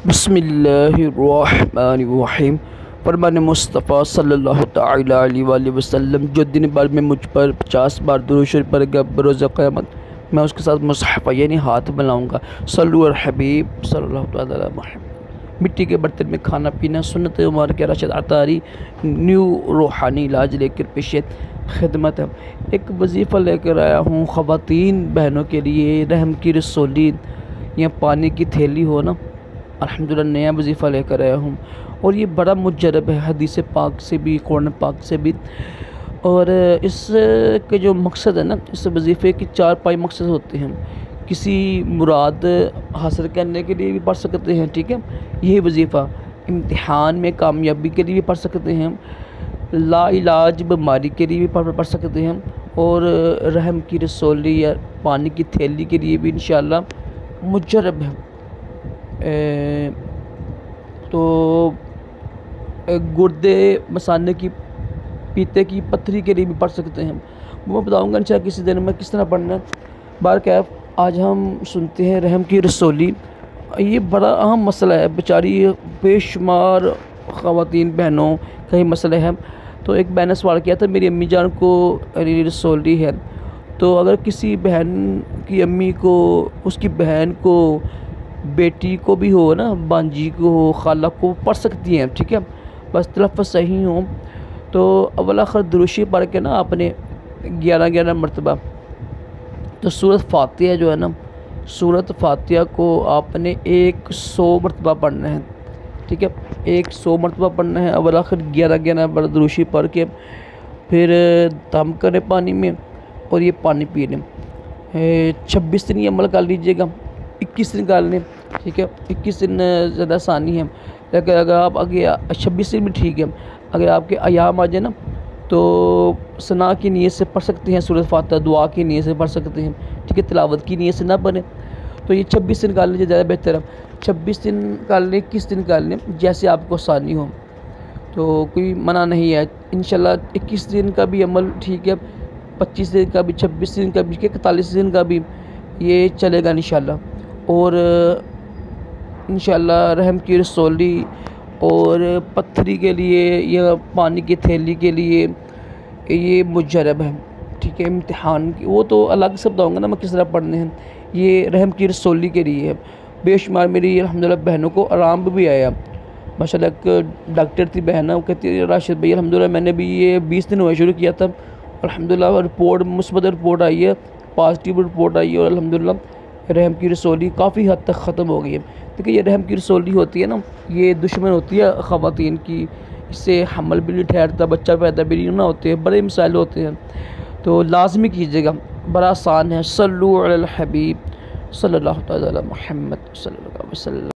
बिस्मिल्लाहिर्रहमानिर्रहीम। फरमान मुस्तफ़ा सल्लल्लाहु तआला अलैहि वसल्लम, जो दिन भर में मुझ पर 50 बार दुरूद शरीफ पढ़ेगा बरोज़ क़यामत मैं उसके साथ मुसहफ़ यानी हाथ मिलाऊँगा। सल्लु अल हबीब सल्लल्लाहु तआला अलैहि वसल्लम। मिट्टी के बर्तन में खाना पीना सुन्नत उमर के राशिद अतारी न्यू रूहानी इलाज लेकर पेश खिदमत है। एक वजीफ़ा लेकर आया हूँ ख़वातीन बहनों के लिए, रहम की रसूली या पानी की थैली हो ना, अल्हम्दुलिल्लाह नया वजीफ़ा लेकर आया हूँ। और ये बड़ा मुजरब है हदीस पाक से भी, कुरान पाक से भी। और इसके जो मकसद है ना, इस वजीफ़े की 4-5 मकसद होते हैं। किसी मुराद हासिल करने के लिए भी पढ़ सकते हैं, ठीक है। यही वजीफ़ा इम्तिहान में कामयाबी के लिए भी पढ़ सकते हैं, लाइलाज बीमारी के लिए भी पढ़ सकते हैं, और रहम की रसूली या पानी की थैली के लिए भी इंशाअल्लाह मुजरब है। तो गुर्दे मसाने की, पीते की पत्थरी के लिए भी पढ़ सकते हैं। मैं बताऊंगा इंशाअल्लाह किसी दिन में किस तरह पढ़ना है। बारकैफ आज हम सुनते हैं रहम की रसूली। ये बड़ा अहम मसला है, बेचारी बेशुमार ख़वातीन बहनों का ही मसला है। तो एक बहन ने सवाल किया था, मेरी अम्मी जान को रसूली है, तो अगर किसी बहन की अम्मी को, उसकी बहन को, बेटी को भी हो ना, बांजी को हो, खाला को, पढ़ सकती हैं, ठीक है, बस तलफ़्फ़ुज़ सही हो। तो अव्वल आखिर दुरूद पढ़ के ना आपने 11 मरतबा, तो सूरत फातिहा जो है ना, सूरत फातिहा को आपने 100 मरतबा पढ़ना है, ठीक है, 100 मरतबा पढ़ना है। अव्वल आखिर 11 बार दुरूद पढ़ के फिर दम करें पानी में और ये पानी पी लें। 26 दिन ये अमल कर लीजिएगा, 21 दिन कर लें, ठीक है। 21 दिन ज़्यादा आसानी है, लेकिन अगर आप आगे 26 दिन भी ठीक है। अगर आपके अयाम आ जाए ना, तो सना की नीयत से पढ़ सकते हैं सूरत फातिहा, दुआ की नीयत से पढ़ सकते हैं, ठीक है, तिलावत की नीयत से ना पढ़ें। तो ये 26 दिन कर लीजिए, ज़्यादा बेहतर है। 26 दिन कर लें, 21 दिन कर लें, जैसे आपको आसानी हो, तो कोई मना नहीं है। इंशाल्लाह 21 दिन का भी अमल ठीक है, 25 दिन का भी, 26 दिन का भी, 41 दिन का भी ये चलेगा इंशाल्लाह। और इंशाल्लाह रहम की रसूली और पत्थरी के लिए या पानी की थैली के लिए ये मुजरब है, ठीक है। इम्तिहान की वो तो अलग से बताऊँगा ना मैं किस तरह पढ़ने हैं। ये रहम की रसूली के लिए है। बेशुमार मेरी अल्हम्दुलिल्लाह बहनों को आराम भी आया। माशाल्लाह एक डॉक्टर थी बहन, वो कहती है राशिद भाई अल्हम्दुलिल्लाह मैंने भी ये 20 दिन हुए शुरू किया था, अल्हम्दुलिल्लाह रिपोर्ट मुस्बत रिपोर्ट आई है, पॉजिटिव रिपोर्ट आई है, और अल्हम्दुलिल्लाह रहम की रसूली काफ़ी हद तक ख़त्म हो गई है। देखिए ये रहम की रसूली होती है ना, ये दुश्मन होती है ख़वातीन की, इससे हमल भी नहीं ठहरता, बच्चा पैदा भी नहीं होते हैं, बड़े मसाइल होते हैं। तो लाजमी कीजिएगा, बड़ा आसान है। सल्लु अलल हबीब सल्लल्लाहु तआला अलैहि मुहम्मद सल्लल्लाहु अलैहि वसल्लम।